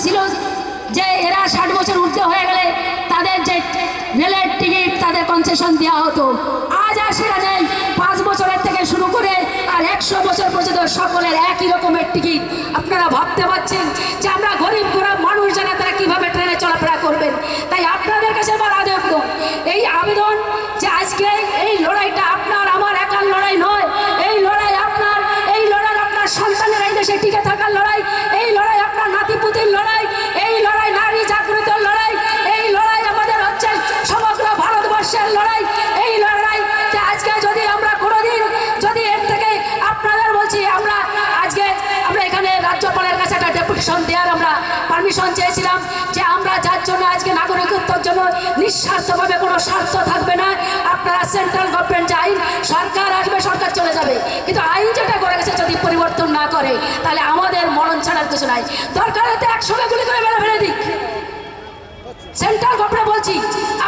ছিল যে এরা 60 বছর ঊর্ধ্বে হয়ে গেলে তাদের যে রেলের টিকিট তাদের কনসেশন দেওয়া হতো। আজ আর সেটা নেই। 5 বছরের থেকে শুরু করে আর 100 বছর পর্যন্ত সকলের একই রকমের টিকিট। আপনারা ভাবতে পারছেন যে আমরা গরিব গরিব মানুষ যারা তারা কীভাবে ট্রেনে চলাফেরা করবেন। তাই আপনাদের কাছে আমার আবেদন, এই আবেদন যে আজকে এই লড়াইটা আপনার আমার একার লড়াই নয়। এই লড়াই আপনার, এই লড়াই আপনার সন্তানের এই দেশে টিকে থাকার লড়াই, এই লড়াই আপনার নাতিপুতির লড়াই, এই লড়াই নারী জাগৃতির লড়াই, এই লড়াই আমাদের হচ্ছে সমগ্র ভারতবর্ষের লড়াই। এই লড়াই আজকে যদি আমরা কোনোদিন যদি এর থেকে আপনাদের বলছি, আমরা আজকে আমরা এখানে রাজ্যপালের কাছে একটা ডেপুটেশন দেওয়ার আমরা পারমিশন চেয়েছিলাম যে আমরা যার জন্য আজকে নাগরিকত্বের জন্য নিঃস্বার্থভাবে কোনো স্বার্থ থাকবে না। আপনারা সেন্ট্রাল গভর্নমেন্ট যে আইন, সরকার আসবে সরকার চলে যাবে, কিন্তু আইন যেটা করে গেছে যদি পরিবর্তন না করে তাহলে আমাদের মরণ ছাড়ার কিছু নাই। দরকার হতে একসঙ্গে গুলি করে মেরে ফেলে দিক। সেন্ট্রাল গভর্নমেন্ট বলছি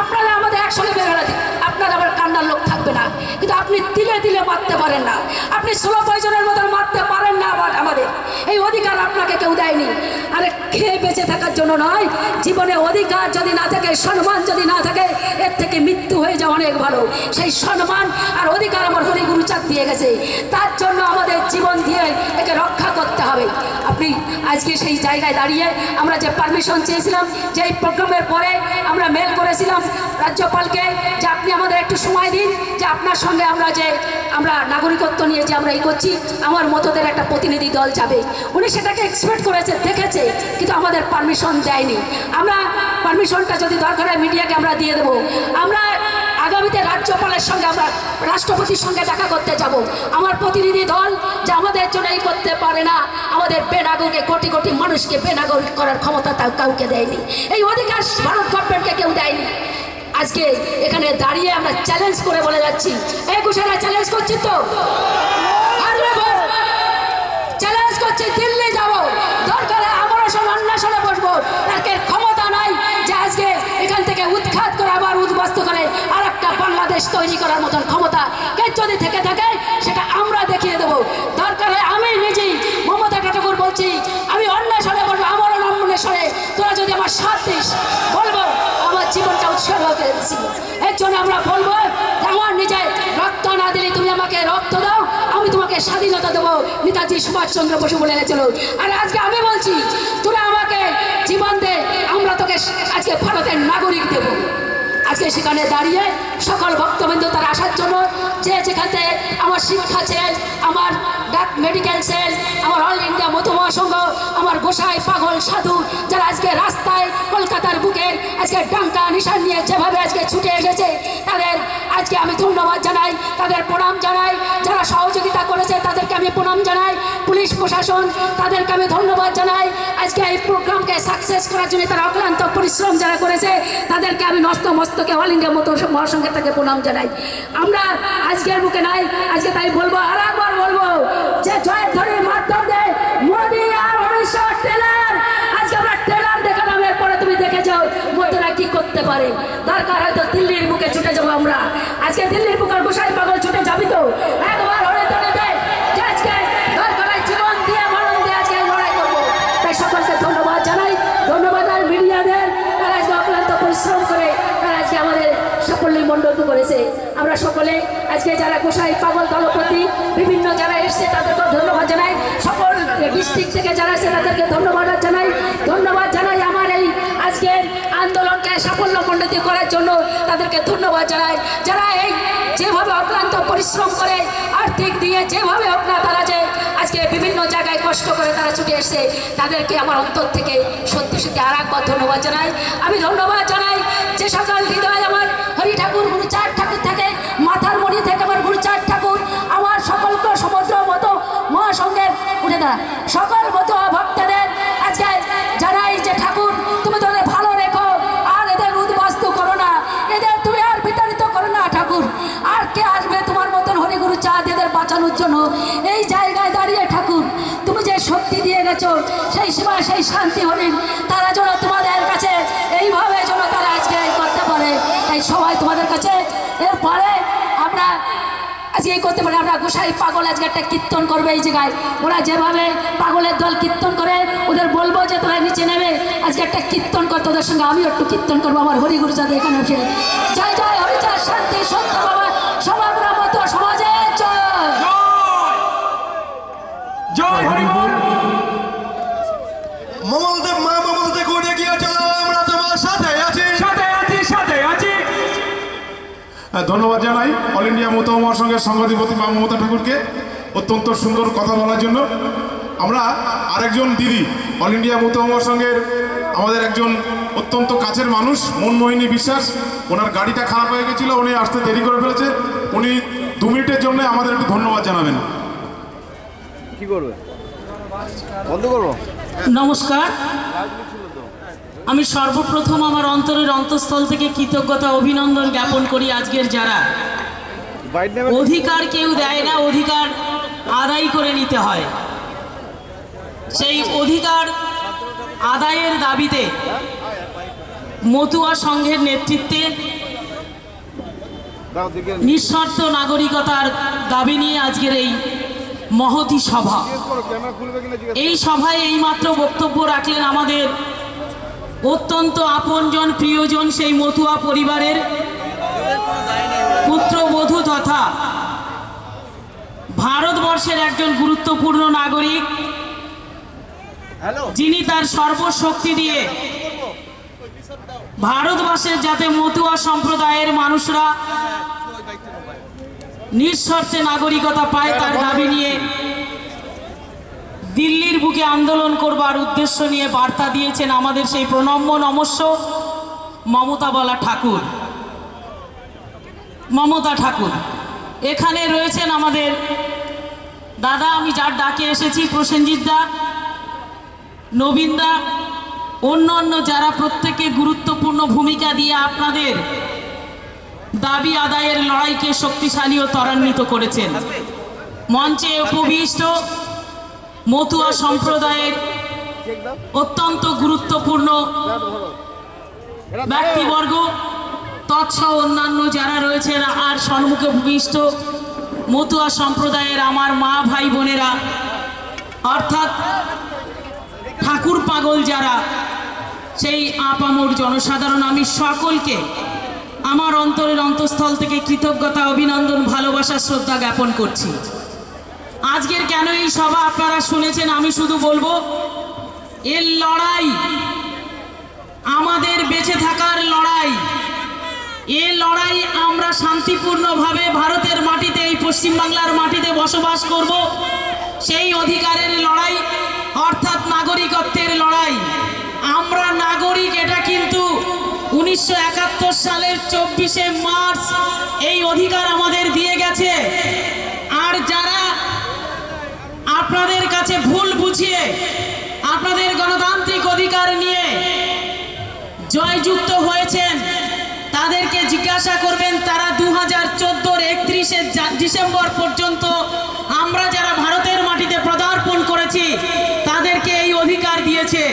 আপনারা আমাদের একসঙ্গে মেরে ফেলে দিক, আপনার আবার কান্নার লোক থাকবে না। কিন্তু আপনি দিলে দিলে মারতে পারেন না, আপনি স্লো পয়জনের মতন মারতে পারেন না। আবার আমাদের এই অধিকার আপনাকে কেউ দেয়নি। আরে খেয়ে বেঁচে থাকার জন্য নয়, জীবনে অধিকার যদি না থাকে, সম্মান যদি না থাকে, এর থেকে মৃত্যু হয়ে যাওয়া অনেক ভালো। সেই সম্মান আর অধিকার আমার হরি গুরুচাঁদ দিয়ে গেছে, তার জন্য আমাদের জীবন দিয়ে একে রক্ষা করতে হবে। আপনি আজকে সেই জায়গায় দাঁড়িয়ে আমরা যে পারমিশন চেয়েছিলাম, যে এই প্রোগ্রামের পরে আমরা মেল করেছিলাম রাজ্যপালকে যে আপনি আমাদের একটু সময় দিন, যে আপনার সঙ্গে আমরা নাগরিকত্ব নিয়ে যে আমরা এই করছি, আমার মতদের একটা প্রতিনিধি দল যাবে। উনি সেটাকে এক্সপেক্ট করেছে, দেখেছে, কিন্তু আমাদের পারমিশন দেয়নি। আমরা পারমিশনটা যদি দরকার হয় মিডিয়াকে আমরা দিয়ে দেবো। আমরা আগামীতে রাজ্যপালের সঙ্গে আমরা রাষ্ট্রপতির সঙ্গে দেখা করতে যাব। আমার প্রতিনিধি দল যে আমাদের জন্য এই করতে পারে না, আমাদের বেনাগরিককে, কোটি কোটি মানুষকে বেনাগরিক করার ক্ষমতা তাও কাউকে দেয়নি, এই অধিকার ভারত গভর্নমেন্টকে কেউ দেয়নি। আজকে এখানে দাঁড়িয়ে আমরা চ্যালেঞ্জ করে বলে যাচ্ছি, এই ঘোষণা চ্যালেঞ্জ করছি তো, চ্যালেঞ্জ করছি, দিল্লি যাবো, দরকারে আমরা সব অন্বেষণে বসবো। তাকে ক্ষমতা নাই যে আজকে এখান থেকে উৎখাত করে আবার উদ্বাস্ত করে আর একটা বাংলাদেশ তৈরি করার মতন ক্ষমতা কে যদি থেকে থাকে সেটা আমরা দেখিয়ে দেবো। দরকার হয় আমি নিজেই মমতা ঠাকুর বলছি, আমি অন্বেষণে বলবো, আমার অন্বেষণে তোরা যদি আমার সাথ দিস, বলবো আমার জীবনটা উৎসর্গ করে দিচ্ছি। এর জন্য আমরা বলবো আমার নিজে রক্ত না দিলে তুমি আমাকে রক্ত দাও, আমি তোমাকে স্বাধীনতা দেবো। নেতাজি সুভাষচন্দ্র বসু বলে গেছিল। আর আজকে আমি বলছি তোরা আমাকে জীবন দে, আমরা তোকে আজকে ভারতের নাগরিক দেব। আজকে সেখানে দাঁড়িয়ে সকল ভক্তবৃন্দ তারা আসার জন্য, যে যেখানে আমার শিক্ষা সেল, আমার মেডিকেল সেল, আমার অল ইন্ডিয়া মধু মহাসংঘ, আমার গোসাই পাগল সাধু যারা আজকে রাস্তায় কলকাতার বুকের আজকে ডাঙ্কা নিশান নিয়ে যেভাবে আজকে ছুটে এসেছে, তাদের আজকে আমি ধন্যবাদ জানাই, তাদের প্রণাম জানাই। যারা সহযোগিতা করেছে তাদেরকে আমি প্রণাম জানাই। পুলিশ প্রশাসন তাদেরকে আমি ধন্যবাদ জানাই। আজকে এই প্রোগ্রামকে সাকসেস করার জন্য তারা অক্লান্ত পরিশ্রম যারা করেছে তাদেরকে আমি নতমস্তকে অল ইন্ডিয়া মতো মহাসংঘের থেকে প্রণাম জানাই। আমরা আজকের বুকে নাই, আজকে তাই বলবো, আর একবার বলবো যে জয়ধ্বনির মাধ্যমে মোদি আর অমিত শাহ ট্রেলার, আজকে আমরা ট্রেলার দেখালাম, এরপরে তুমি দেখে যাও মোদিরা কি করতে পারে। দরকার হয়তো দিল্লির বুকে ছুটে যাবো আমরা। আজকে দিল্লির বুকের গোসাই পাগল ছুটে যাবি তো, একবার হলে তো নেবে যে আজকে দরকার হয় জীবন দিয়ে মরণ দিয়ে আজকে লড়াই করবো। তাই সকলকে ধন্যবাদ জানাই, ধন্যবাদ আর মিডিয়াদের, তারা আজকে অক্লান্ত পরিশ্রম করে তারা আজকে আমাদের সাফল্য মণ্ডল করেছে। আমরা সকলে আজকে যারা গোসাই পাগল দলপতি বিভিন্ন যারা এসছে তাদেরকে ধন্যবাদ জানাই, সকল ডিস্ট্রিক্ট থেকে যারা এসছে তাদেরকে ধন্যবাদ জানাই। ধন্যবাদ জানাই আমার এই আজকের আন্দোলনকে সাফল্যমণ্ডিত করার জন্য তাদেরকে ধন্যবাদ জানাই। যারা এই যেভাবে অক্লান্ত পরিশ্রম করে আর্থিক দিয়ে যেভাবে হোক না তারা যে আজকে বিভিন্ন জায়গায় কষ্ট করে তারা ছুটে এসছে, তাদেরকে আমার অন্তর থেকে সত্যি সত্যি আর একবার ধন্যবাদ জানাই। আমি ধন্যবাদ জানাই যে সকল হৃদয় আমার হরি ঠাকুর গুরুচাঁদ ঠাকুর থেকে, মাথার মণি থেকে আমার গুরুচাঁদ ঠাকুর, আমার সকলকে সমুদ্র মতো মহাসংঘের উঠে দাঁড়া সকল মতো ভক্তদের আজকে জানাই যে ঠাকুর তুমি তোদের ভালো রেখো, আর এদের উদ্বাস্তু করো না, এদের তুমি আর বিতাড়িত করো না ঠাকুর। আর কে আসবে তোমার মতন হরি গুরুচাঁদ এদের বাঁচানোর জন্য? এই জায়গায় দাঁড়িয়ে ঠাকুর তুমি যে শক্তি দিয়ে গেছো, সেই সেবা সেই শান্তি হরিণ তারা যেন তোমাদের কাছে এইভাবে যেন তারা আজকে করতে পারে। তাই সবাই তোমাদের কাছে এরপরে আমরা আজকে এই করতে পারে। আমরা গোসাই পাগল আজকে একটা কীর্তন করবে এই জায়গায়, ওরা যেভাবে পাগলের দল কীর্তন করে ওদের বলবো যে তোরা নিচে নেবে, আজকে একটা কীর্তন কর তোদের সঙ্গে, আমিও একটু কীর্তন করবো আমার হরিগুরু যাদের এখানে বসে। জয় জয় হরিচাঁদ শান্তি সত্য বাবা সমগ্র মত সমাজের জয় জয় হরিবল। মমলদেব মা মমলদেব করে গিয়ে চলো, আমরা তোমার সাথে আছি, সাথে আছি, সাথে আছি। ধন্যবাদ জানাই অল ইন্ডিয়া মমতা মহাসংঘের সংঘাধিপতি মা মমতা ঠাকুরকে অত্যন্ত সুন্দর কথা বলার জন্য। আমরা আরেকজন দিদি অল ইন্ডিয়া মমতা মহাসংঘের আমাদের একজন অত্যন্ত কাছের মানুষ মনমোহিনী বিশ্বাস, ওনার গাড়িটা খারাপ হয়ে গেছিলো, উনি আসতে দেরি করে ফেলেছে, উনি 2 মিনিটের জন্য আমাদের একটু ধন্যবাদ জানাবেন। কি করবে বন্ধ করবো? নমস্কার, আমি সর্বপ্রথম আমার অন্তরের অন্তঃস্থল থেকে কৃতজ্ঞতা অভিনন্দন জ্ঞাপন করি আজকের যারা অধিকার কেউ দেয় না, অধিকার আদায় করে নিতে হয়, সেই অধিকার আদায়ের দাবিতে মতুয়া সংঘের নেতৃত্বে নিঃস্বার্থ নাগরিকতার দাবি নিয়ে আজকের এই মহতি সভা। এই সভায় এইমাত্র বক্তব্য রাখলেন আমাদের অত্যন্ত আপনজন প্রিয়জন সেই মতুয়া পরিবারের পুত্রবধূ তথা ভারতবর্ষের একজন গুরুত্বপূর্ণ নাগরিক, যিনি তার সর্বশক্তি দিয়ে ভারতবর্ষের যাতে মতুয়া সম্প্রদায়ের মানুষরা নিঃশর্তে নাগরিকতা পায় তার দাবি নিয়ে দিল্লির বুকে আন্দোলন করবার উদ্দেশ্য নিয়ে বার্তা দিয়েছেন আমাদের সেই প্রণম্য নমস্য মমতা বলা ঠাকুর, মমতা ঠাকুর। এখানে রয়েছেন আমাদের দাদা, আমি যার ডাকে এসেছি, প্রসেনজিৎ দা, নবীন দা, অন্য যারা প্রত্যেকে গুরুত্বপূর্ণ ভূমিকা দিয়ে আপনাদের দাবি আদায়ের লড়াইকে শক্তিশালী ও ত্বরান্বিত করেছেন। মঞ্চে উপবিষ্ট মতুয়া সম্প্রদায়ের অত্যন্ত গুরুত্বপূর্ণ ব্যক্তিবর্গ তৎসহ অন্যান্য যারা রয়েছেন, আর সম্মুখে উপবিষ্ট মতুয়া সম্প্রদায়ের আমার মা ভাই বোনেরা, অর্থাৎ ঠাকুর পাগল যারা, সেই আপামর জনসাধারণ, আমি সকলকে আমার অন্তরের অন্তঃস্থল থেকে কৃতজ্ঞতা অভিনন্দন ভালোবাসা শ্রদ্ধা জ্ঞাপন করছি। আজকের কেন এই সভা আপনারা শুনেছেন, আমি শুধু বলবো এর লড়াই আমাদের বেঁচে থাকার লড়াই। এ লড়াই আমরা শান্তিপূর্ণভাবে ভারতের মাটিতে, এই পশ্চিমবাংলার মাটিতে বসবাস করব, সেই অধিকারের লড়াই, অর্থাৎ নাগরিকত্বের লড়াই। আমরা নাগরিক, এটা কিন্তু 1971 সালের 24শে মার্চ এই অধিকার আমাদের দিয়ে গেছে। আর যারা আপনাদের কাছে ভুল বুঝিয়ে আপনাদের গণতান্ত্রিক অধিকার নিয়ে জয়যুক্ত হয়েছেন, তাদেরকে জিজ্ঞাসা করবেন তারা 2014-র 31শে ডিসেম্বর পর্যন্ত আমরা যারা ভারতের মাটিতে পদার্পণ করেছি তাদেরকে এই অধিকার দিয়েছে।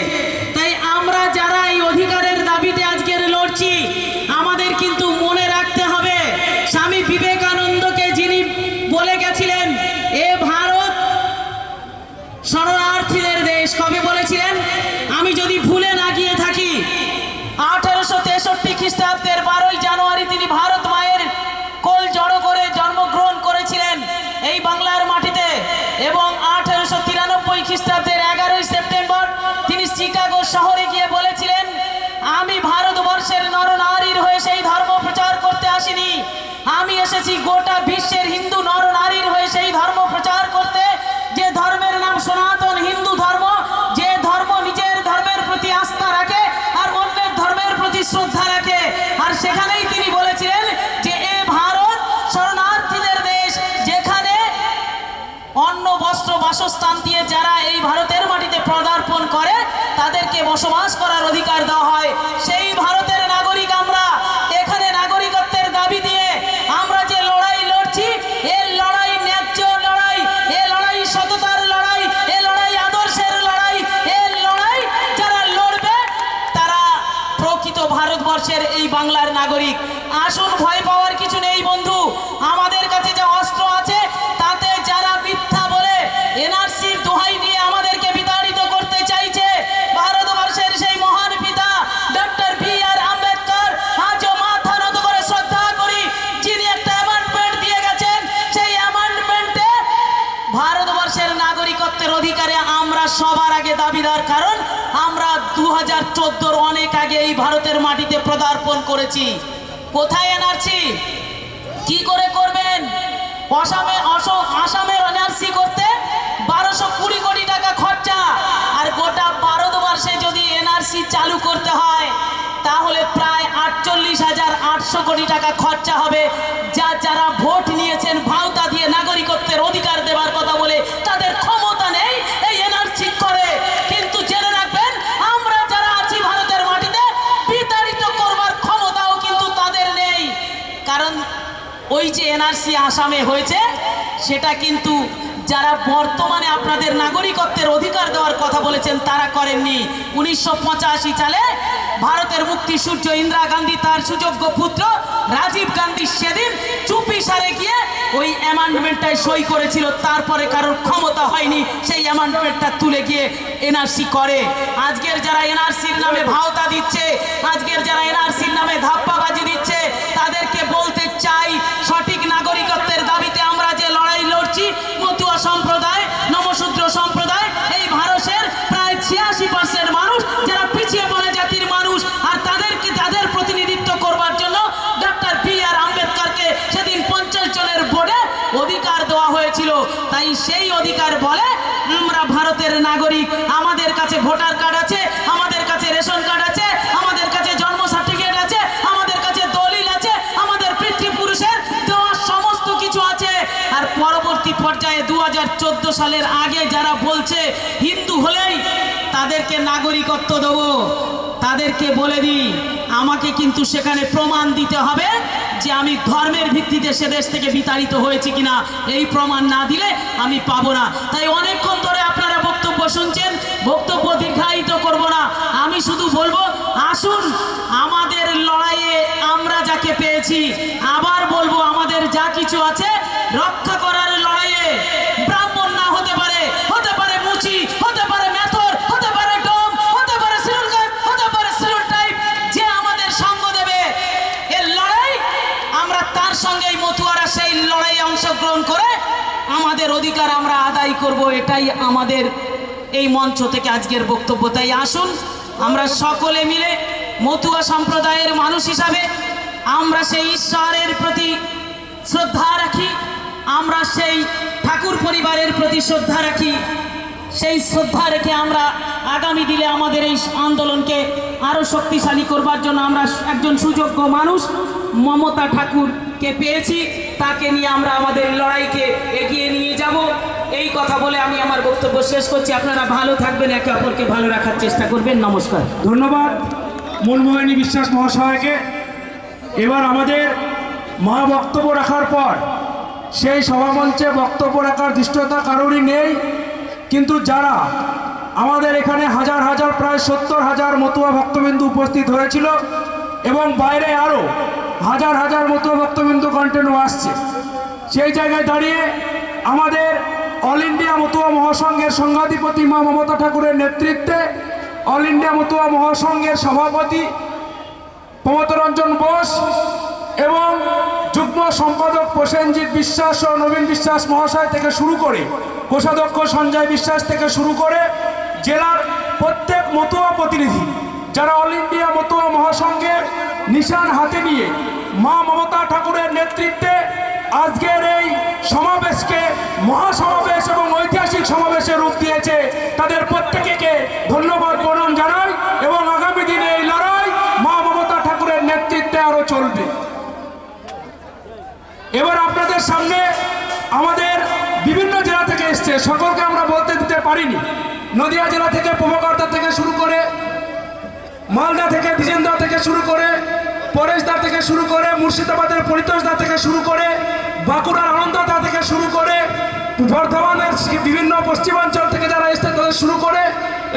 তাই আমরা যারা এই অধিকারের দাবিতে আজকের লড়ছি, আমাদের কিন্তু মনে রাখতে হবে স্বামী বিবেকানন্দকে যিনি বলে গেছিলেন এ ভারত শরণার্থীদের দেশ, কবে বলেছিলেন? আমি যদি ভুলে না গিয়ে থাকি 1863 খ্রিস্টাব্দের 12ই জানুয়ারি তিনি ভারত মায়ের কোল জড়ো করে জন্মগ্রহণ করেছিলেন এই বাংলার মাটিতে, এবং 1893 খ্রিস্টাব্দের 11ই সেপ্টেম্বর তিনি চিকাগো শহরে গিয়ে বলেছিলেন আমি ভারতবর্ষের নরনারীর হয়ে সেই ধর্ম প্রচার করতে আসিনি, আমি এসেছি গোটা বিশ্বের হিন্দু নরনারীর হয়ে সেই ধর্ম প্রচার করতে, যে ধর্মের নাম সনাতন হিন্দু ধর্ম, যে ধর্ম নিজের ধর্মের প্রতি আস্থা রাখে আর অন্যের ধর্মের প্রতি শ্রদ্ধা রাখে। আর সেখানেই তিনি বলেছিলেন যে এ ভারত শরণার্থীদের দেশ, যেখানে অন্ন বস্ত্র বাসস্থান দিয়ে যারা এই ভারতের মাটিতে পদার্পণ করে তাদেরকে বসবাস করার অধিকার দেওয়া হয়। সেই ভারতের নাগরিক আমরা। এখানে নাগরিকত্বের দাবি দিয়ে আমরা যে লড়াই লড়ছি, এর লড়াই ন্যায্য লড়াই, এ লড়াই সততার লড়াই, এ লড়াই আদর্শের লড়াই, এর লড়াই যারা লড়বে তারা প্রকৃত ভারতবর্ষের এই বাংলার নাগরিক। আসুন, ভয় পাওয়ার কিছু নেই বন্ধু, আমাদের কাছে যে অস্ত্র আছে ভারতবর্ষের নাগরিকত্বের অধিকারে আমরা সবার আগে দাবিদার, কারণ আমরা 2014 অনেক আগে এই ভারতের মাটিতে পদার্পণ করেছি। কোথায় এনআরসি, কি করে করবেন? আসামের এনআরসি করতে 1220 কোটি টাকা খরচা, আর গোটা ভারতবর্ষে যদি এনআরসি চালু করতে হয় তাহলে প্রায় 48,800 কোটি টাকা খরচা হবে। যারা ভোট নিয়েছেন ভাওতা দিয়ে নাগরিকত্বের অধিকার দেওয়ার কথা বলে, তাদের ক্ষমতা নেই এই এনআরসি করে। কিন্তু জেনে রাখবেন, আমরা যারা আছি ভারতের মাটিতে, বিতাড়িত করবার ক্ষমতাও কিন্তু তাদের নেই। কারণ ওই যে এনআরসি আসামে হয়েছে, সেটা কিন্তু যারা বর্তমানে আপনাদের নাগরিকত্বের অধিকার দেওয়ার কথা বলেছেন তারা করেননি। 1985 সালে ভারতের মুক্তি সূর্য ইন্দিরা গান্ধী তার সুযোগ্য পুত্র রাজীব গান্ধী সেদিন চুপি সারে গিয়ে ওই অ্যামেন্ডমেন্টটায় সই করেছিল। তারপরে কারোর ক্ষমতা হয়নি সেই অ্যামেন্ডমেন্টটা তুলে গিয়ে এনআরসি করে। আজকের যারা এনআরসির নামে ভাওতা দিচ্ছে, আজকের যারা এনআরসির নামে ধাপ্পাবাজি দিচ্ছে, তাদেরকে বলতে চাই, সঠিক নাগরিকত্বের দাবিতে আমরা যে লড়াই লড়ছি, মতুয়া সম্প্রদায়, নমশূদ্র সম্প্রদায়, এই ভারতের প্রায় 86% মানুষ যারা পিছিয়ে পড়ে জাতির মানুষ, আর তাদের প্রতিনিধিত্ব করবার জন্য ডক্টর বি.আর. আম্বেদকরকে সেদিন 50 জনের বোর্ডে অধিকার দেওয়া হয়েছিল। তাই সেই অধিকার বলে আমরা ভারতের নাগরিক, আমাদের কাছে ভোটার কার্ড আছে, আমাদের কাছে রেশন কার্ড আছে, আমাদের কাছে জন্ম সার্টিফিকেট আছে, আমাদের কাছে দলিল আছে, আমাদের পিতৃপুরুষের দেওয়া সমস্ত কিছু আছে। আর পরবর্তী পর্যায়ে 2014 সালের আগে যারা বলছে হিন্দু হলেই তাদেরকে নাগরিকত্ব দেবো, তাদেরকে বলে দিই, আমাকে কিন্তু সেখানে প্রমাণ দিতে হবে যে আমি ধর্মের ভিত্তিতে সে দেশ থেকে বিতাড়িত হয়েছি কিনা। এই প্রমাণ না দিলে আমি পাবো না। তাই অনেকক্ষণ ধরে আপনারা বক্তব্য শুনছেন, বক্তব্য দীর্ঘায়িত করব না। আমি শুধু বলবো, আসুন আমাদের লড়াইয়ে আমরা যাকে পেয়েছি, আবার বলবো, আমাদের যা কিছু আছে রক্ষা করার লড়াইয়ে ব্রাহ্মণ না হতে পারে, হতে পারে মুচি, হতে পারে মেথর, হতে পারে ডোম, হতে পারে সিলুলগান, হতে পারে সিলুল টাইপ, যে আমাদের সঙ্গ দেবে এর লড়াই আমরা তার সঙ্গে মতুয়ারা সেই লড়াইয়ে অংশগ্রহণ করে আমাদের অধিকার আমরা আদায় করব। এটাই আমাদের এই মঞ্চ থেকে আজকের বক্তব্য। তাই আসুন আমরা সকলে মিলে মতুয়া সম্প্রদায়ের মানুষ হিসাবে আমরা সেই ঈশ্বরের প্রতি শ্রদ্ধা রাখি, আমরা সেই ঠাকুর পরিবারের প্রতি শ্রদ্ধা রাখি। সেই শ্রদ্ধা রেখে আমরা আগামী দিনে আমাদের এই আন্দোলনকে আরও শক্তিশালী করবার জন্য আমরা একজন সুযোগ্য মানুষ মমতা ঠাকুরকে পেয়েছি, তাকে নিয়ে আমরা আমাদের লড়াইকে এগিয়ে নিয়ে যাব। এই কথা বলে আমি আমার বক্তব্য শেষ করছি। আপনারা ভালো থাকবেন, একে অপরকে ভালো রাখার চেষ্টা করবেন। নমস্কার। ধন্যবাদ মনমোহিনী বিশ্বাস মহাশয়কে। এবার আমাদের মা বক্তব্য রাখার পর সেই সভামঞ্চে বক্তব্য রাখার দৃষ্টতা কারোরই নেই, কিন্তু যারা আমাদের এখানে হাজার হাজার প্রায় 70,000 মতুয়া ভক্তবিন্দু উপস্থিত হয়েছিল এবং বাইরে আরও হাজার হাজার মতুয়া ভক্তবিন্দু কন্টিনিউ আসছে, সেই জায়গায় দাঁড়িয়ে আমাদের অল ইন্ডিয়া মতুয়া মহাসংঘের সংঘাধিপতি মা মমতা ঠাকুরের নেতৃত্বে অল ইন্ডিয়া মতুয়া মহাসংঘের সভাপতি প্রমথ রঞ্জন বোস এবং যুগ্ম সম্পাদক প্রসেনজিৎ বিশ্বাস ও নবীন বিশ্বাস মহাশয় থেকে শুরু করে কোষাধ্যক্ষ সঞ্জয় বিশ্বাস থেকে শুরু করে জেলার প্রত্যেক মতুয়া প্রতিনিধি যারা অল ইন্ডিয়া মতুয়া মহাসংঘের নিশান হাতে নিয়ে মা মমতা ঠাকুরের নেতৃত্বে আজকের এই সমাবেশকে মহাসমাবেশ এবং ঐতিহাসিক সমাবেশে রূপ দিয়েছে, তাদের প্রত্যেকে ধন্যবাদ প্রণাম জানাই। এবং আগামী দিনে এই লড়াই মা মমতা ঠাকুরের নেতৃত্বে আরও চলবে। এবার আপনাদের সামনে আমাদের বিভিন্ন জেলা থেকে এসছে, সকলকে আমরা বলতে দিতে পারিনি। নদিয়া জেলা থেকে প্রভাকর্তা থেকে শুরু করে, মালদা থেকে বিজেন্দা থেকে শুরু করে, পরেশদা থেকে শুরু করে, মুর্শিদাবাদের পরিতোষদা থেকে শুরু করে, বাঁকুড়ার আনন্দদা থেকে শুরু করে, বর্ধমানের বিভিন্ন পশ্চিমাঞ্চল থেকে যারা এসছে তাদের শুরু করে,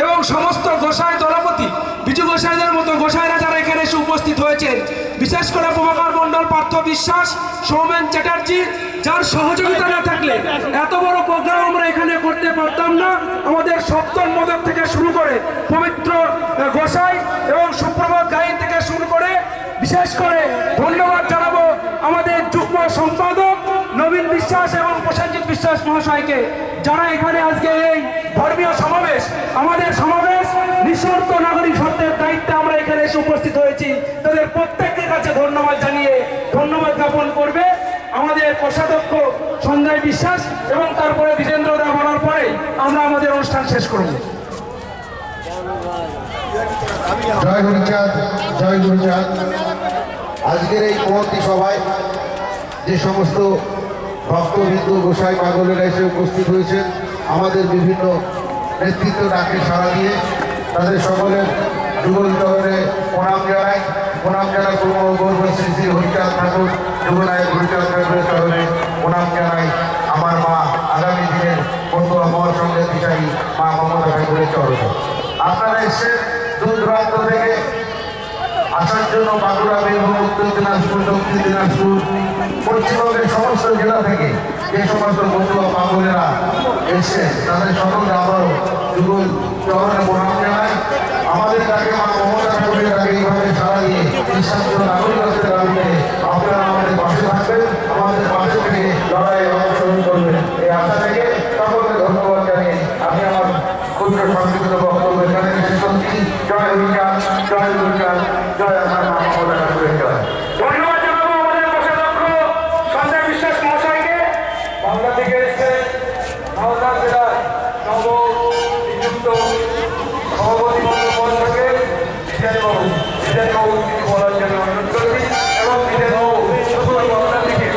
এবং সমস্ত গোসাই দলপতি বিজু গোসাইদের মতো গোসাইরা যারা এখানে এসে উপস্থিত হয়েছেন, বিশেষ করে প্রভাকর মণ্ডল, পার্থ বিশ্বাস, সৌমেন চ্যাটার্জি, যার সহযোগিতা না থাকলে এত বড় প্রোগ্রাম আমরা এখানে করতে পারতাম না। আমাদের সপ্তম মোদক থেকে শুরু করে পবিত্র গোসাই এবং সুপ্রভাত গায়ন থেকে শুরু করে বিশেষ করে ধন্যবাদ জানাবো আমাদের যুগ্ম সম্পাদক নবীন বিশ্বাস এবং প্রসেনজিৎ বিশ্বাস মহাশয়। মহাশয়কে, যারা এখানে আজকে এই ধর্মীয় সমাবেশ, আমাদের সমাবেশ নিঃশর্ত নাগরিক সত্ত্বের দায়িত্বে আমরা এখানে এসে উপস্থিত হয়েছি, তাদের প্রত্যেকের কাছে ধন্যবাদ জানিয়ে ধন্যবাদ জ্ঞাপন করবে আমাদের কোষাধ্যক্ষ সঞ্জয় বিশ্বাস, এবং তারপরে দ্বিজেন্দ্র দা বলার পরে আমরা আমাদের অনুষ্ঠান শেষ করব। জয় গুরুচাঁদ, জয় গুরুচাঁদ। আজকের এই পরবর্তী সভায় যে সমস্ত ভক্তবৃন্দ গোসাই পাগলেরা এসে উপস্থিত হয়েছেন, আমাদের বিভিন্ন নেতৃত্ব ডাকে সাড়া দিয়ে তাদের সকলের যুগল চরণে প্রণাম জানাই। প্রণাম জানাই পূর্ব শ্রী শ্রী হরিচাঁদ ঠাকুর, যুবনায়ক হরিচাঁদ ঠাকুরের চরণে প্রণাম জানাই। আমার মা আগামী দিনের বন্ধু আমার সঙ্গে দিশাই মা মমতা ঠাকুরের চরণে। আপনারা এসে দূর দূরান্ত থেকে আসার জন্য বাঁকুড়া, বীরভূম, উত্তর দিনাজপুর, দক্ষিণ দিনাজপুর, পশ্চিমবঙ্গের সমস্ত জেলা থেকে যে সমস্ত বন্ধু পাগলেরা এসছে তাদের সকলকে আবারও যুগল চরণে প্রণাম জানাই। আমাদের ডাকে মা মমতা ঠাকুরের ডাকে এইভাবে সারা দিয়ে নিঃস্বার্থ নাগরিকত্বের দাবিতে আপনারা আমাদের পাশে থাকবেন, আমাদের পাশে থেকে লড়াইয়ে অংশগ্রহণ করবেন, এই আশা থেকে সকলকে ধন্যবাদ জানিয়ে আমি আমার ক্ষুদ্র সংক্ষিপ্ত বক্তব্য এখানে শেষ করছি। জয় হরিচাঁদ, জয় গুরুচাঁদ, জয় আমার মা মমতা ঠাকুরের জয়। ধন্যবাদ জানাবো আমাদের কোষাধ্যক্ষ সঞ্জয় বিশ্বাস মহাশয়কে। বাংলা থেকে এসে নওগাঁ জেলার নবনিযুক্ত সভাপতি মহাশয়কে বিজয়বাবু কিছু বলার জন্য অনুরোধ করছি, এবং বিজয়বাবু শুধু বাংলা থেকে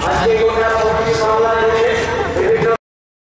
আজকে